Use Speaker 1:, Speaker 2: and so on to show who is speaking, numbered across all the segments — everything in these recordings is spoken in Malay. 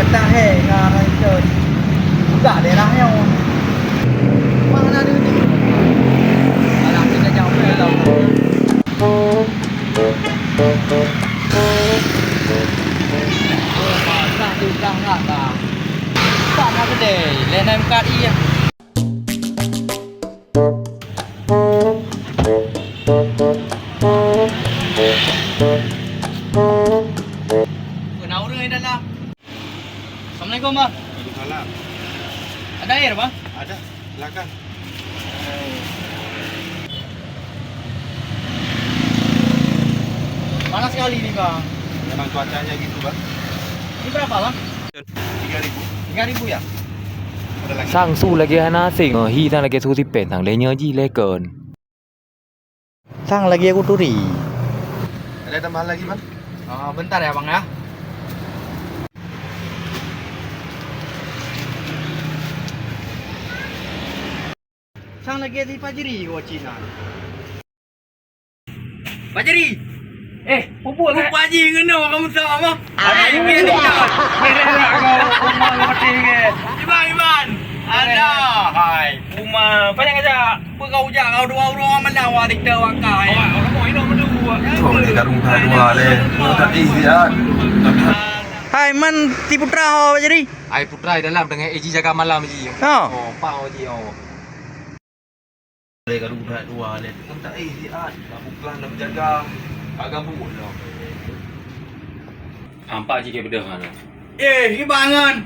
Speaker 1: kita ngarang ke juga daerahnya. Mana dia ni? Alah kita jauh ke tau. Masak tu sangat lah. Tak nak kedai, lain MKI ya. Kenapa orang ini dalam? Assalamualaikum bang.
Speaker 2: Waalaikumsalam.
Speaker 1: Ada air bang?
Speaker 2: Ada, silakan.
Speaker 1: Panas sekali nih bang.
Speaker 2: Memang cuacanya gitu, Bang.
Speaker 1: Ini berapa bang?
Speaker 2: 3.000.
Speaker 1: 3.000 ya?
Speaker 2: Ada lagi.
Speaker 3: สร้างสู้และเกฮานาสิงฮีทางและเกสู้ที่เป็นทางเลเยอร์ยี่เล่เกิน
Speaker 1: Sang lagi aku turi.
Speaker 2: Ada tambahan lagi, Bang?
Speaker 1: Bentar ya bang ya. Sang lagi di Pajeri gua Cina. Pajeri.
Speaker 4: Pupuk haji kena kamu tahu apa?
Speaker 1: Ada
Speaker 4: ni dia dah. Merah kau mati ke. Iban. Ada. Hai. Uma banyak aja. Kau ujak kau dua menawar dikta wakai. Kamu ini nomor 2.
Speaker 2: Oh, dia karung dua le. Tak isian.
Speaker 1: Hai man ti putra ho Pajeri.
Speaker 3: Ai putra dalam dengan Eji jaga malam Eji.
Speaker 1: Oh.
Speaker 3: Pau Eji
Speaker 2: Dia karung dua le. Tak isian. Bukan nak jaga. Agak buruk dah.
Speaker 3: Nampak Eji ke bedah kan.
Speaker 4: Ibangan.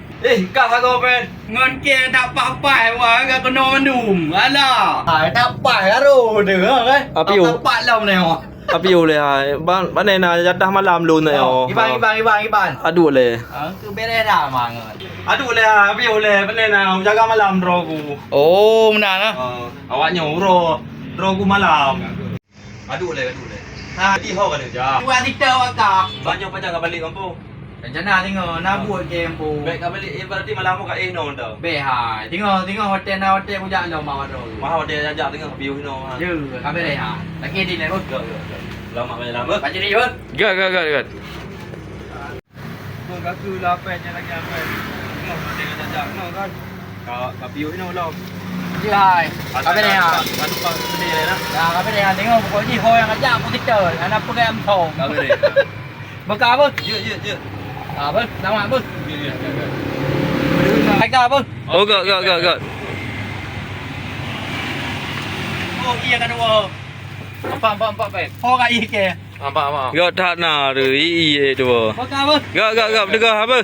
Speaker 2: Kau kau pen.
Speaker 4: Ngon ke tak apa-apa wah enggak kena mendum. Alah.
Speaker 1: Hai tak apa karo deh kan.
Speaker 2: Api yo.
Speaker 4: Tak apa lah ni.
Speaker 2: Api yo le hai. Ban ne na jadah malam lu ne yo.
Speaker 4: Iban.
Speaker 2: Aduh le.
Speaker 4: Tu beres dah mangan.
Speaker 2: Aduh le hai. Api yo le. Ban ne na jaga malam ro ku.
Speaker 4: Oh, benar lah.
Speaker 2: Awak nyaw ro ku malam. Aduh le. Ha di ho kan dia.
Speaker 4: Dua dikta wakak.
Speaker 2: Banyak pajak balik kampung.
Speaker 4: Rencana tengok nak buat game pun.
Speaker 2: Baik kau balik berarti malam mu kat no dah.
Speaker 4: Behai. Tengok hotel pujak lo mau ro.
Speaker 2: Mahal dia ajak tengok view no.
Speaker 4: Je, kami rehat. Lagi di ni pun.
Speaker 2: Lama banyak lama.
Speaker 4: Baca dia pun.
Speaker 3: Gad.
Speaker 2: Pun kaku lapan yang lagi apa. Tengok dia ajak no kan. Kau view no lo.
Speaker 4: Je hai. Kami rehat.
Speaker 2: Aduh pak sedih le nak.
Speaker 4: Ya, kami rehat tengok pokoknya ho yang ajak pun kita. Anak program thong.
Speaker 2: Kau re.
Speaker 4: Bekal apa?
Speaker 2: Je.
Speaker 4: Apa? Nama apa? Hai apa?
Speaker 3: Oh gad.
Speaker 4: Oh, iya kan dua. Empat baik. Ho kat iya ke?
Speaker 3: Gad tak nak tu i tu.
Speaker 4: Bekal apa?
Speaker 3: Gad degah apa?